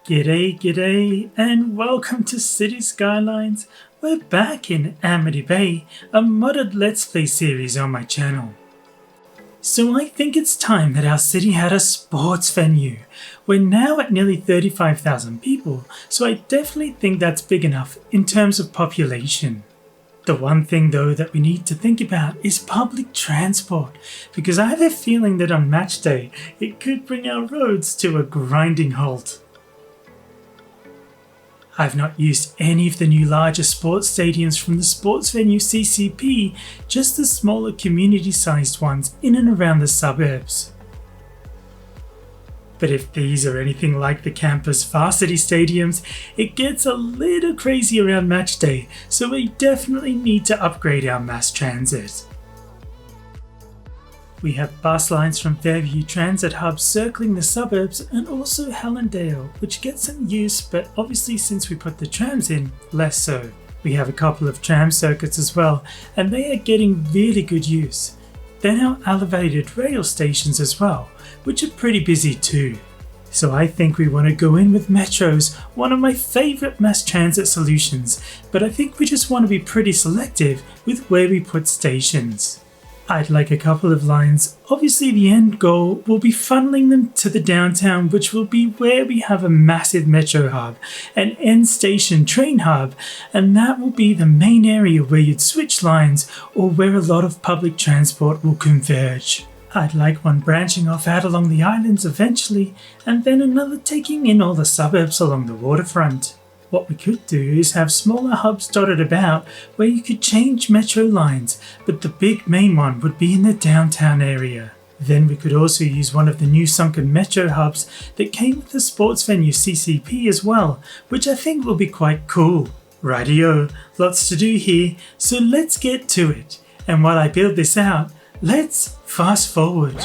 G'day, and welcome to City Skylines. We're back in Amity Bay, a modded Let's Play series on my channel. So I think it's time that our city had a sports venue. We're now at nearly 35,000 people, so I definitely think that's big enough in terms of population. The one thing though that we need to think about is public transport, because I have a feeling that on match day it could bring our roads to a grinding halt. I've not used any of the new larger sports stadiums from the sports venue CCP, just the smaller community-sized ones in and around the suburbs. But if these are anything like the campus varsity stadiums, it gets a little crazy around match day, so we definitely need to upgrade our mass transit. We have bus lines from Fairview Transit Hub circling the suburbs and also Hallandale, which gets some use, but obviously since we put the trams in, less so. We have a couple of tram circuits as well, and they are getting really good use. Then our elevated rail stations as well, which are pretty busy too. So I think we want to go in with metros, one of my favourite mass transit solutions, but I think we just want to be pretty selective with where we put stations. I'd like a couple of lines. Obviously the end goal will be funneling them to the downtown, which will be where we have a massive metro hub, an end station train hub, and that will be the main area where you'd switch lines or where a lot of public transport will converge. I'd like one branching off out along the islands eventually, and then another taking in all the suburbs along the waterfront. What we could do is have smaller hubs dotted about where you could change metro lines, but the big main one would be in the downtown area. Then we could also use one of the new sunken metro hubs that came with the sports venue CCP as well, which I think will be quite cool. Rightio, lots to do here, so let's get to it. And while I build this out, let's fast forward.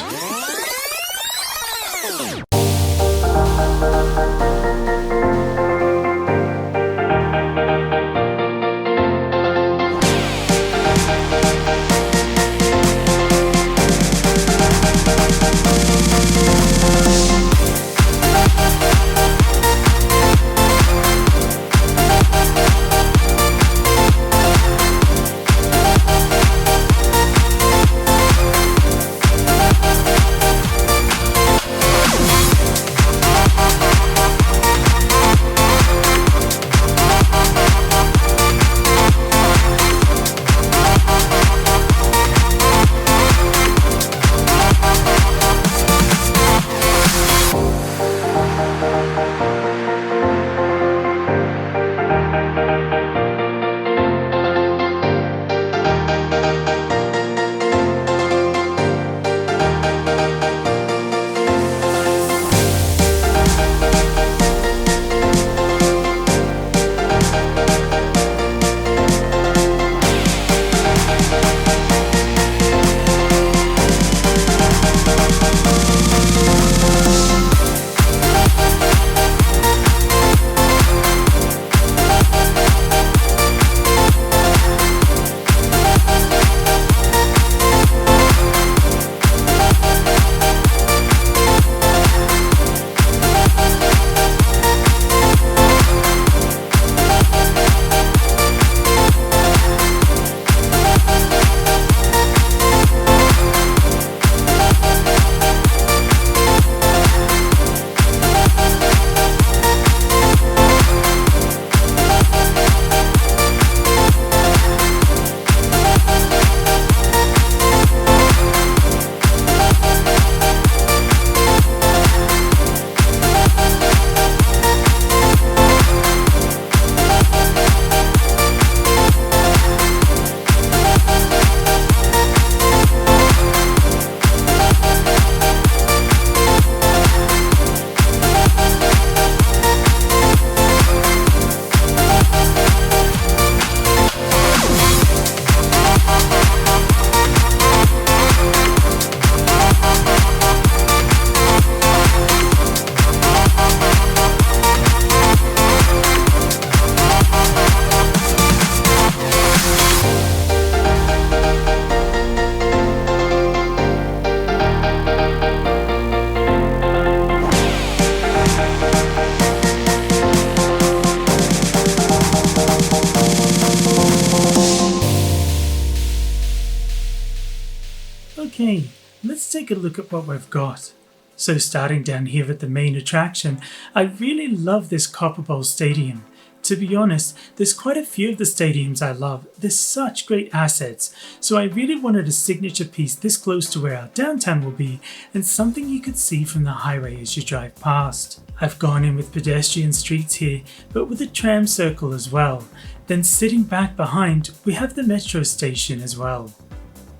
Okay, let's take a look at what we've got. So starting down here at the main attraction, I really love this Copper Bowl Stadium. To be honest, there's quite a few of the stadiums I love. They're such great assets, so I really wanted a signature piece this close to where our downtown will be and something you could see from the highway as you drive past. I've gone in with pedestrian streets here, but with a tram circle as well. Then sitting back behind, we have the metro station as well.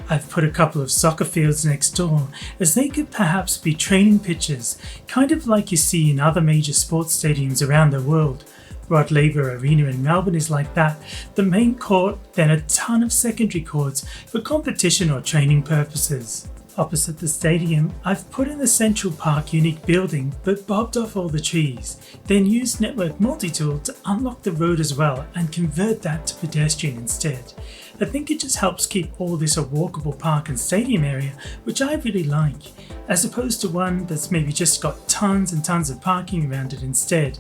I've put a couple of soccer fields next door as they could perhaps be training pitches, kind of like you see in other major sports stadiums around the world. Rod Laver Arena in Melbourne is like that, the main court, then a ton of secondary courts for competition or training purposes. Opposite the stadium, I've put in the Central Park unique building but bobbed off all the trees, then used Network Multitool to unlock the road as well and convert that to pedestrian instead. I think it just helps keep all this a walkable park and stadium area, which I really like, as opposed to one that's maybe just got tons and tons of parking around it instead.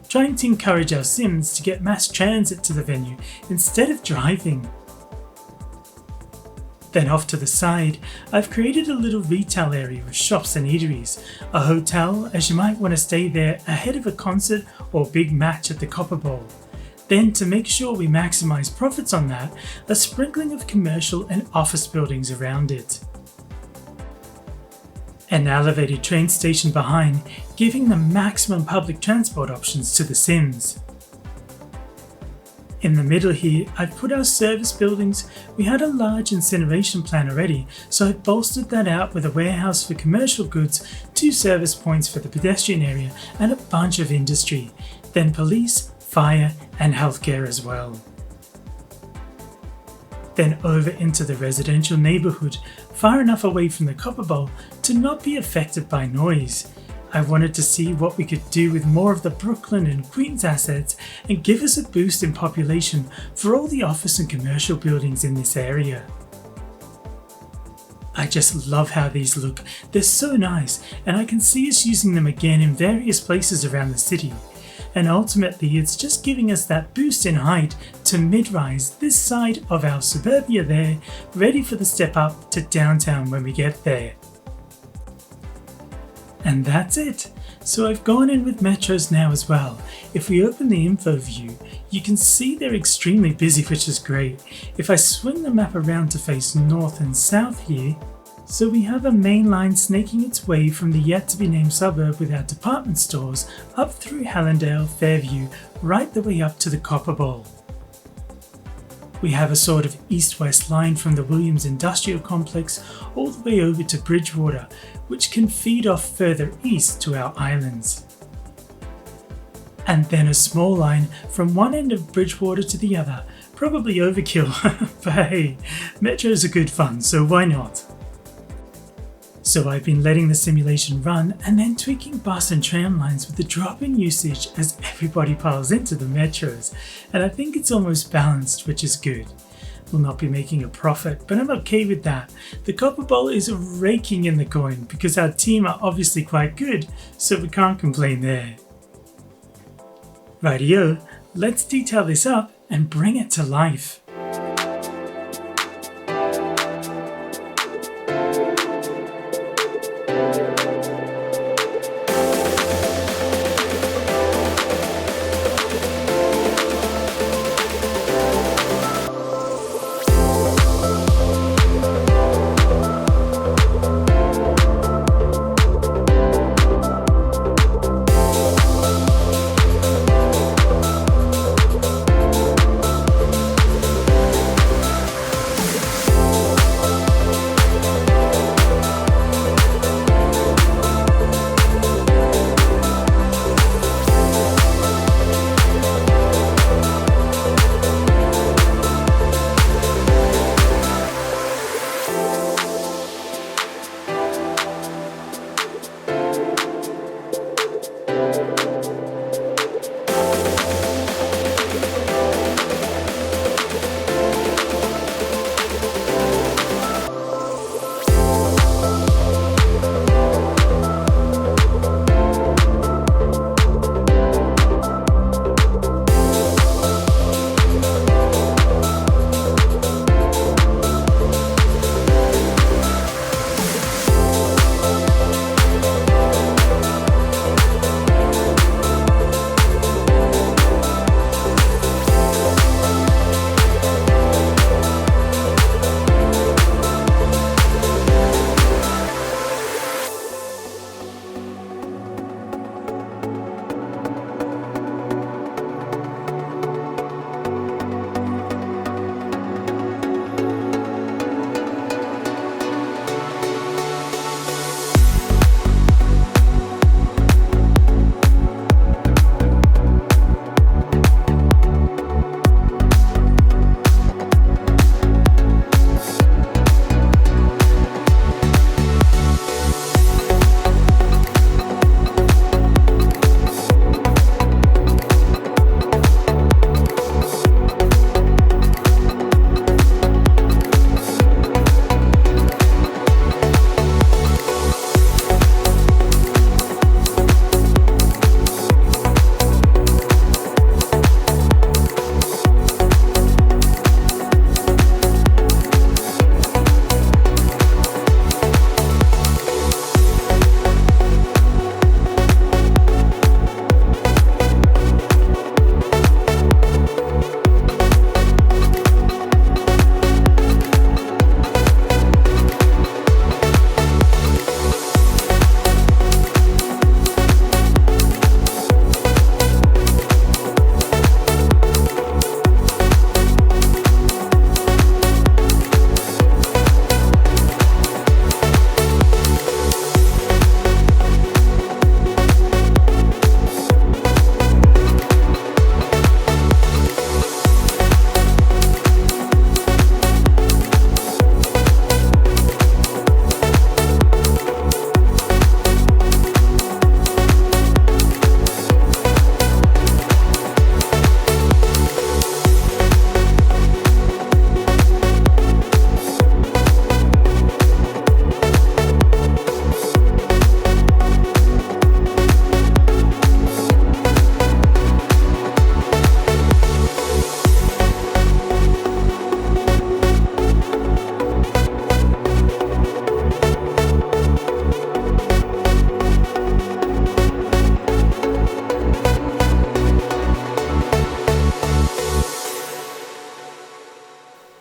Trying to encourage our Sims to get mass transit to the venue instead of driving. Then off to the side, I've created a little retail area with shops and eateries, a hotel as you might want to stay there ahead of a concert or big match at the Copper Bowl. Then to make sure we maximise profits on that, a sprinkling of commercial and office buildings around it. An elevated train station behind, giving the maximum public transport options to the Sims. In the middle here, I've put our service buildings. We had a large incineration plant already, so I've bolstered that out with a warehouse for commercial goods, 2 service points for the pedestrian area, and a bunch of industry. Then police, fire, and healthcare as well. Then over into the residential neighbourhood, far enough away from the Copper Bowl to not be affected by noise. I wanted to see what we could do with more of the Brooklyn and Queens assets and give us a boost in population for all the office and commercial buildings in this area. I just love how these look, they're so nice, and I can see us using them again in various places around the city. And ultimately it's just giving us that boost in height to mid-rise this side of our suburbia there, ready for the step up to downtown when we get there. And that's it. So I've gone in with metros now as well. If we open the info view, you can see they're extremely busy, which is great. If I swing the map around to face north and south here, so we have a main line snaking its way from the yet to be named suburb with our department stores up through Hallandale, Fairview, right the way up to the Copper Bowl. We have a sort of east-west line from the Williams Industrial Complex all the way over to Bridgewater, which can feed off further east to our islands. And then a small line from one end of Bridgewater to the other, probably overkill, but hey, metros are good fun, so why not? So I've been letting the simulation run and then tweaking bus and tram lines with the drop in usage as everybody piles into the metros, and I think it's almost balanced, which is good. We'll not be making a profit, but I'm okay with that. The Copper Bowl is raking in the coin because our team are obviously quite good, so we can't complain there. Rightio, let's detail this up and bring it to life.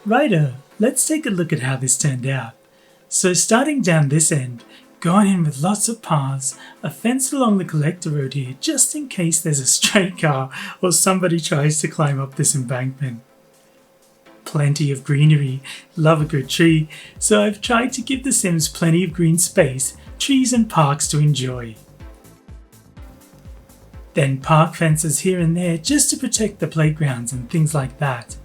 Righto, let's take a look at how this turned out. So starting down this end, gone in with lots of paths, a fence along the collector road here just in case there's a stray car or somebody tries to climb up this embankment. Plenty of greenery, love a good tree, so I've tried to give the Sims plenty of green space, trees and parks to enjoy. Then park fences here and there just to protect the playgrounds and things like that.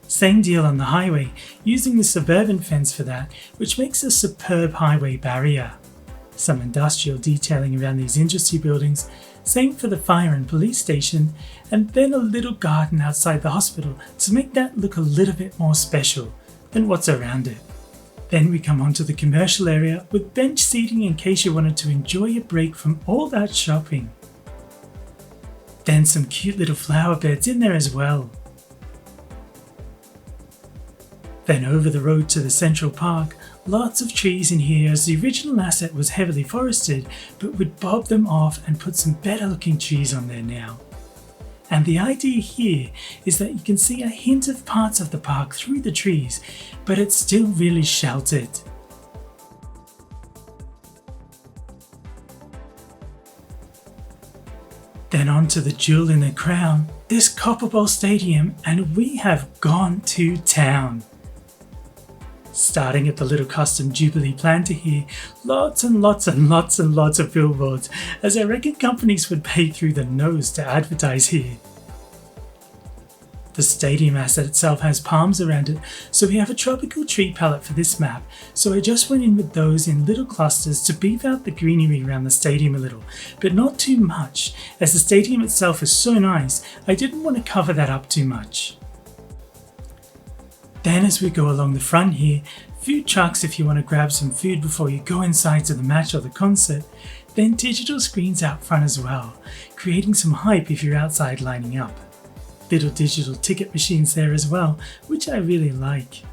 Same deal on the highway, using the suburban fence for that, which makes a superb highway barrier. Some industrial detailing around these industry buildings, same for the fire and police station, and then a little garden outside the hospital to make that look a little bit more special than what's around it. Then we come onto the commercial area with bench seating in case you wanted to enjoy a break from all that shopping. Then some cute little flower beds in there as well. Then over the road to the central park, lots of trees in here as the original asset was heavily forested, but we'd bob them off and put some better looking trees on there now. And the idea here is that you can see a hint of parts of the park through the trees, but it's still really sheltered. Then on to the jewel in the crown, this Copper Bowl Stadium, and we have gone to town. Starting at the little custom Jubilee planter here, lots and lots and lots and lots of billboards, as I reckon companies would pay through the nose to advertise here. The stadium asset itself has palms around it, so we have a tropical tree palette for this map, so I just went in with those in little clusters to beef out the greenery around the stadium a little, but not too much, as the stadium itself is so nice, I didn't want to cover that up too much. Then as we go along the front here, food trucks if you want to grab some food before you go inside to the match or the concert, then digital screens out front as well, creating some hype if you're outside lining up. Little digital ticket machines there as well, which I really like.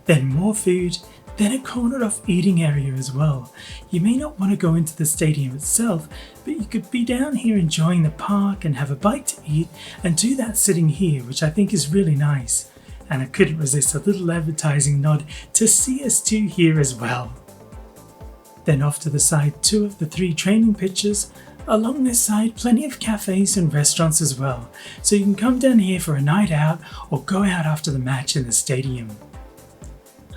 Then more food, then a cornered off eating area as well. You may not want to go into the stadium itself, but you could be down here enjoying the park and have a bite to eat and do that sitting here, which I think is really nice. And I couldn't resist a little advertising nod to CS2 here as well. Then off to the side, 2 of the 3 training pitches. Along this side, plenty of cafes and restaurants as well, so you can come down here for a night out or go out after the match in the stadium.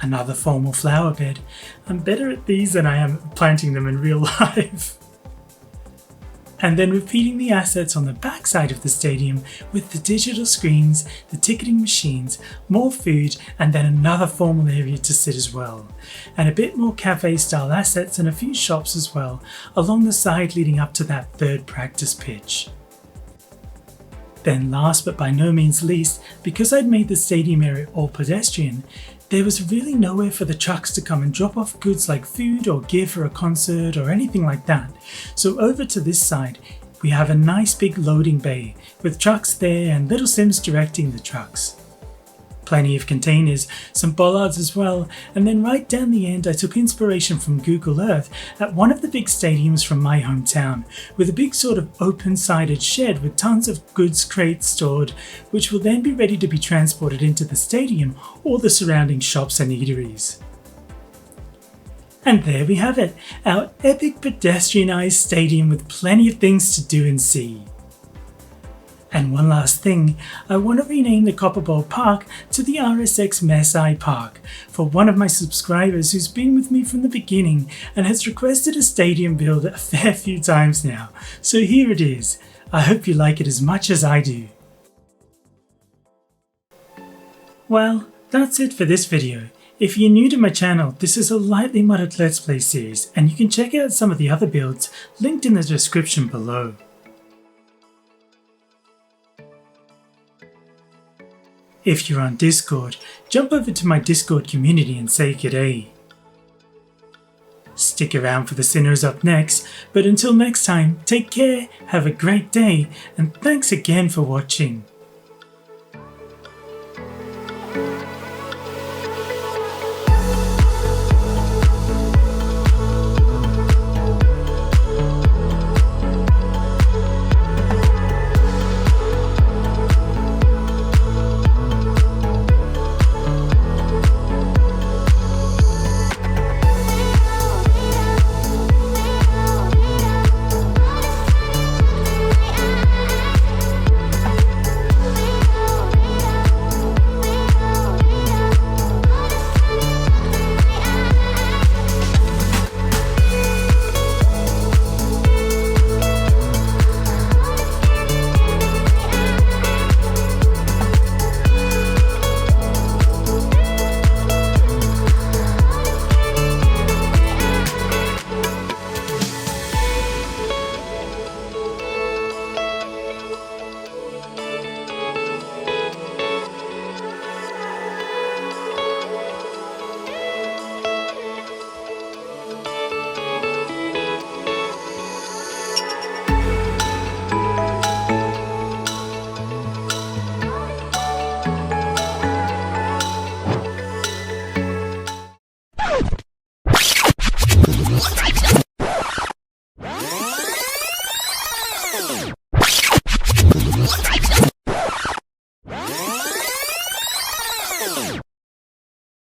Another formal flower bed. I'm better at these than I am at planting them in real life. And then repeating the assets on the back side of the stadium with the digital screens, the ticketing machines, more food, and then another formal area to sit as well. And a bit more cafe style assets and a few shops as well, along the side leading up to that 3rd practice pitch. Then last but by no means least, because I'd made the stadium area all pedestrian, there was really nowhere for the trucks to come and drop off goods like food or gear for a concert or anything like that. So over to this side, we have a nice big loading bay with trucks there and little Sims directing the trucks. Plenty of containers, some bollards as well, and then right down the end I took inspiration from Google Earth at one of the big stadiums from my hometown, with a big sort of open-sided shed with tons of goods crates stored, which will then be ready to be transported into the stadium or the surrounding shops and eateries. And there we have it, our epic pedestrianised stadium with plenty of things to do and see. And one last thing, I want to rename the Copper Bowl Park to the RSX Mesai Park for one of my subscribers who's been with me from the beginning and has requested a stadium build a fair few times now. So here it is. I hope you like it as much as I do. Well, that's it for this video. If you're new to my channel, this is a lightly modded Let's Play series and you can check out some of the other builds linked in the description below. If you're on Discord, jump over to my Discord community and say g'day. Stick around for the Cinnos up next, but until next time, take care, have a great day, and thanks again for watching.